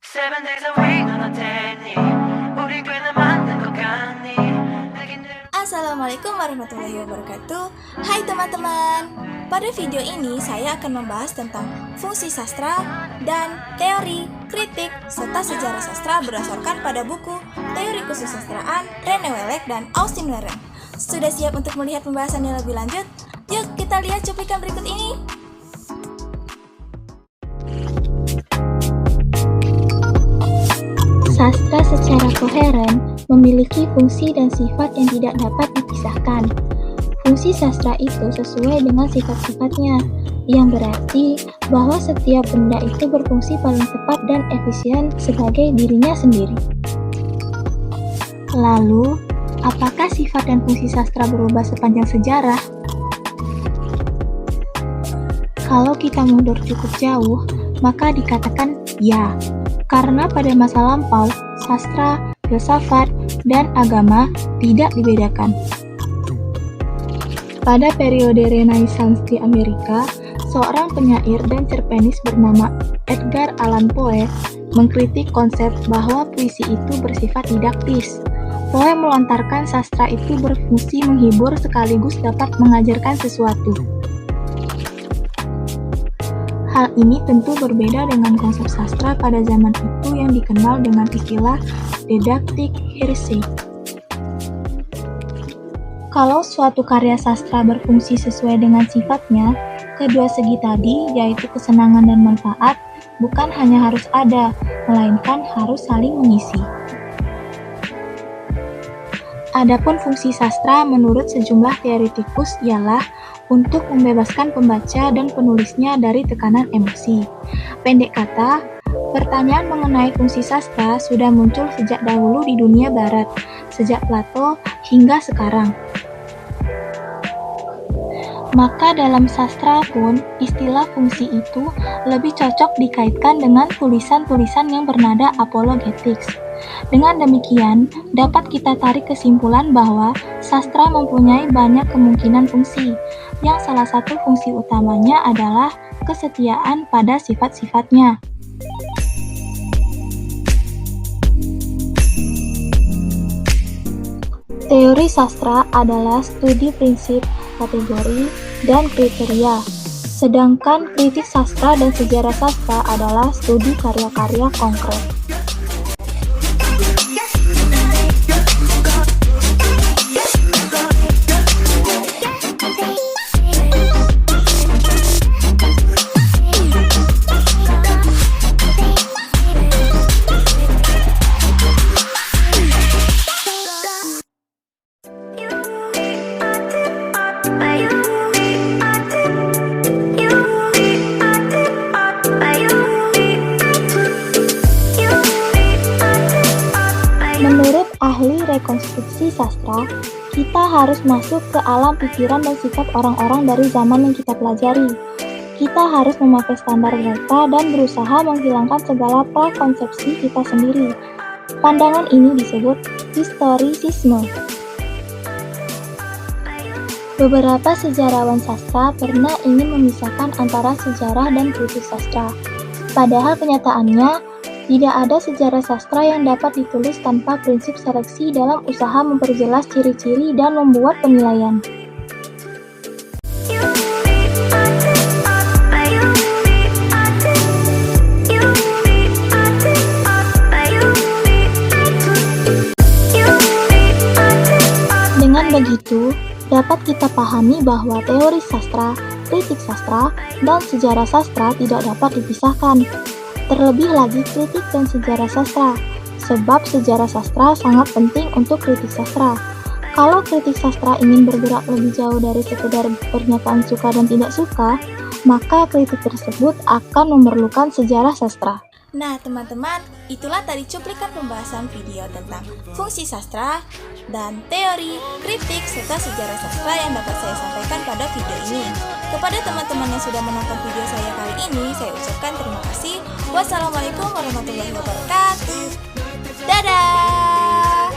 Seven days a week on a daily 우리 꽤나 만난 것 같니. Assalamualaikum warahmatullahi wabarakatuh. Hai teman-teman. Pada video ini saya akan membahas tentang fungsi sastra dan teori, kritik, serta sejarah sastra berdasarkan pada buku Teori Kesusastraan Rene Wellek dan Austin Warren. Sudah siap untuk melihat pembahasannya lebih lanjut? Yuk kita lihat cuplikan berikut ini. Sastra secara koheren memiliki fungsi dan sifat yang tidak dapat dipisahkan. Fungsi sastra itu sesuai dengan sifat-sifatnya, yang berarti bahwa setiap benda itu berfungsi paling tepat dan efisien sebagai dirinya sendiri. Lalu, apakah sifat dan fungsi sastra berubah sepanjang sejarah? Kalau kita mundur cukup jauh, maka dikatakan ya. Karena pada masa lampau, sastra, filsafat, dan agama tidak dibedakan. Pada periode Renaissance di Amerika, seorang penyair dan cerpenis bernama Edgar Allan Poe mengkritik konsep bahwa puisi itu bersifat didaktis. Poe melontarkan sastra itu berfungsi menghibur sekaligus dapat mengajarkan sesuatu. Hal ini tentu berbeda dengan konsep sastra pada zaman itu yang dikenal dengan istilah didactic heresy. Kalau suatu karya sastra berfungsi sesuai dengan sifatnya, kedua segi tadi, yaitu kesenangan dan manfaat, bukan hanya harus ada, melainkan harus saling mengisi. Adapun fungsi sastra menurut sejumlah teoretikus ialah untuk membebaskan pembaca dan penulisnya dari tekanan emosi. Pendek kata, pertanyaan mengenai fungsi sastra sudah muncul sejak dahulu di dunia barat, sejak Plato hingga sekarang. Maka dalam sastra pun, istilah fungsi itu lebih cocok dikaitkan dengan tulisan-tulisan yang bernada apologetics. Dengan demikian, dapat kita tarik kesimpulan bahwa sastra mempunyai banyak kemungkinan fungsi, yang salah satu fungsi utamanya adalah kesetiaan pada sifat-sifatnya. Teori sastra adalah studi prinsip, kategori, dan kriteria, sedangkan kritik sastra dan sejarah sastra adalah studi karya-karya konkret. Menurut ahli rekonstruksi sastra, kita harus masuk ke alam pikiran dan sikap orang-orang dari zaman yang kita pelajari. Kita harus memakai standar mereka dan berusaha menghilangkan segala prakonsepsi kita sendiri. Pandangan ini disebut historisisme. Beberapa sejarawan sastra pernah ingin memisahkan antara sejarah dan kritik sastra. Padahal kenyataannya, tidak ada sejarah sastra yang dapat ditulis tanpa prinsip seleksi dalam usaha memperjelas ciri-ciri dan membuat penilaian. Dengan begitu, dapat kita pahami bahwa teori sastra, kritik sastra, dan sejarah sastra tidak dapat dipisahkan. Terlebih lagi kritik dan sejarah sastra, sebab sejarah sastra sangat penting untuk kritik sastra. Kalau kritik sastra ingin bergerak lebih jauh dari sekedar pernyataan suka dan tidak suka, maka kritik tersebut akan memerlukan sejarah sastra. Nah teman-teman, itulah tadi cuplikan pembahasan video tentang fungsi sastra dan teori, kritik, serta sejarah sastra yang dapat saya sampaikan pada video ini. Kepada teman-teman yang sudah menonton video saya kali ini, saya ucapkan terima kasih. Wassalamualaikum warahmatullahi wabarakatuh. Dadah!